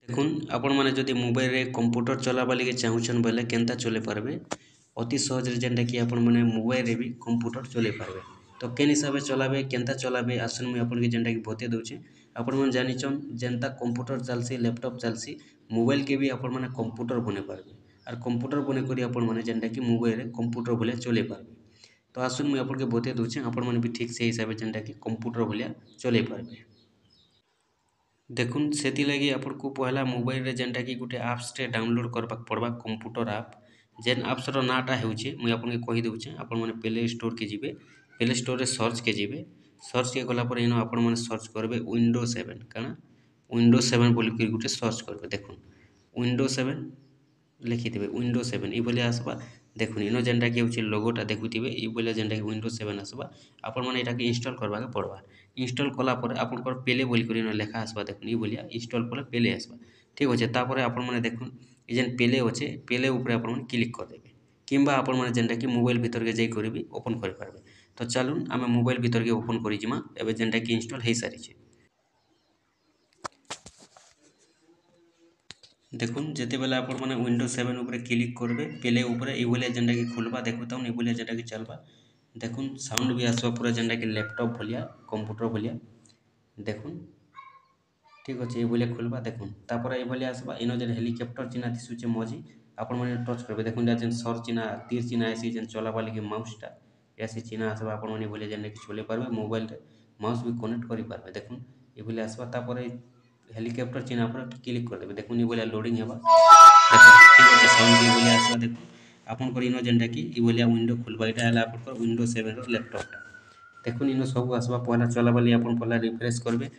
দেখুন आपण मैंने जदि मोबाइल रे कंप्यूटर चलाबा लगे चाहूछन बोले केनता चले पारबे अति सहज रे जेनटा कि आपण मैंने मोबाइल रे भी कंप्यूटर चले पारबे। तो केन हिसाब से चलाबे केनता चलाबे आसन मुई आपण के जेनटा कि बते दउछे। आपण मन जानिछन जेनता कंप्यूटर चलसी लैपटॉप चलसी मोबाइल के भी आपण मैंने कंप्यूटर बने पारबे और कंप्यूटर बने करी आपण मैंने जेनटा कि मोबाइल रे कंप्यूटर भलिया चले पारबे। तो आसन मुई आपण के बते दउछे आपण मैंने भी ठीक से हिसाब से जेनटा कि कंप्यूटर भलिया चले पारबे। देखुन सेति लगी आपन को पहला मोबाइल रे जेनटा कि गुटे एप्स टे डाउनलोड करबाक पड़बा कंप्यूटर ऐप जेन एप्स रो नाटा हेउचे मुई आपन के कहि दउचे। आपन माने प्ले स्टोर के जिबे प्ले स्टोर रे सर्च के जिबे सर्च के गला पर इनो आपन माने सर्च करबे विंडोज 7 काना विंडोज 7 बोली के गुटे सर्च करबे। देखुन विंडोज 7 लिखिथिबे विंडोज 7 ई बोली आसबा। देखुन इनो जेनटा कि होचे लोगोटा देखुथिबे ई बोले जेनटा कि विंडोज 7 आसबा। आपन माने एटा के इंस्टॉल करबा के पड़बा। इंस्टॉल कला पर आपनकर पेले बोली कर इनो लेखा आसबा। देखुन ई बोलिया इंस्टॉल कले पेले आसबा। ठीक अच्छे तापर आपन माने देखुन ई जेन पेले अच्छे पेले ऊपर आपन माने क्लिक कर देबे किंबा आपन माने जेनटा कि मोबाइल भीतर के जाई करबी ओपन कर पारबे। तो चलुन आमे मोबाइल भीतर के ओपन करि जिमा एबे जेनटा कि इंस्टॉल हेई सारिछे। देखुन जेते बेला आपण माने विंडोज 7 ऊपर क्लिक करबे पेले ऊपर ई बोलिया जेनटा कि खुलबा देखुताउन ई बोलिया जेनटा कि चलबा। देखुन साउंड भी आसबा पूरा जेनटा कि लैपटॉप भलिया कंप्यूटर भलिया। देखुन ठीक अच्छे ये बोलिया खुलबा। देखुन तापर ये बोलिया आसबा इनो जेन हेलीकॉप्टर चिन्ह दिसुचे मझी आपण माने टच करबे। देखुन या जेन सर चिन्ह तीर चिन्ह आसी जेन चलाबा लगी माउसटा यासी चिन्ह आसबा आपण माने बोलिया जेन कि चले पारबे मोबाइल रे माउस भी कनेक्ट करि पारबे। देखुन ये बोलिया आसबा तापर हेलीकॉप्टर चिन्ह पर क्लिक कर देबे। देखुन ये बोलिया लोडिंग हेबा। देखुन ठीक अच्छे साउंड भी बोलिया आसबा। देखुन आपण कर इनो जेनटा कि ई बोलिया विंडो खुलबा एटा हला आपण कर विंडोज 7 रो लैपटॉप। देखुन इनो सब आसबा पहला चलाबा लगी आपण पहला रिफ्रेश करबे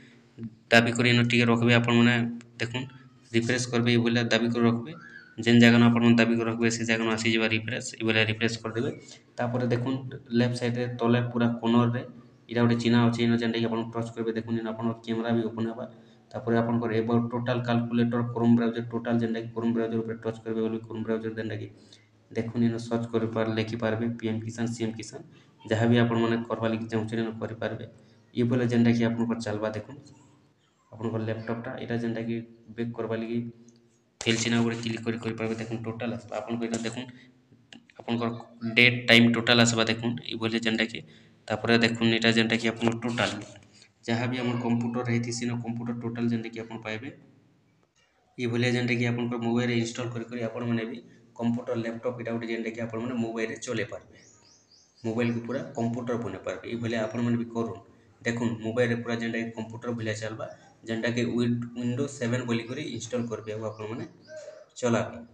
दाबी कर इनो टिके रखबे आपण माने। देखुन रिफ्रेश करबे ई बोलिया दाबी कर रखबे जेन जगह आपण माने दाबी कर रखबे से जगह आसी जिबा रिफ्रेश ई बोलिया रिफ्रेश कर देबे। तापर देखुन लेफ्ट साइड रे तले पूरा कॉर्नर रे इटा गोटे चिन्ह अछि इनो जेनटा कि आपण टच करबे। देखुन इन आपण कैमरा भी ओपन हेबा। तापर आपण कर about total calculator Chrome browser total जेनटा कि क्रोम ब्राउज़र ऊपर टच करबे बोली क्रोम ब्राउज़र जेनटा कि देखुन इन सर्च कर पार लिखि पारबे पीएम किसान सीएम किसान जहाँ भी आपण माने करबा लगी चाहूछन इन कर पारबे। ई बोले जेनटा कि आपण कर चलबा। देखुन आपण कर लैपटॉपटा एटा जेनटा कि बेक करबा लगी फिल चिन्ह ऊपर क्लिक करि पारबे। देखुन टोटल आसबा आपण को एटा देखुन आपण कर डेट टाइम टोटल आसबा। देखुन ई बोले जेनटा कि तापर देखुन एटा जेनटा कि आपण टोटल जहाँ भी हमर कंप्यूटर हेथिसी न कंप्यूटर टोटल जेनटा कि आपण पाइबे। ई भलिया जेनटा कि आपण मोबाइल रे इंस्टॉल करि करि आपण माने भी कंप्यूटर लैपटॉप एटा गोटे जेनटा कि आपण माने मोबाइल रे चले पारबे। मोबाइल को पूरा कंप्यूटर बने पारबे। ई भलिया आपण माने भी करूँ। देखुन मोबाइल रे पूरा जेनटा कि कंप्यूटर भलिया चलबा जेनटा कि विंडोज 7 बोली करी इंस्टॉल करबे आपण माने चलाबे।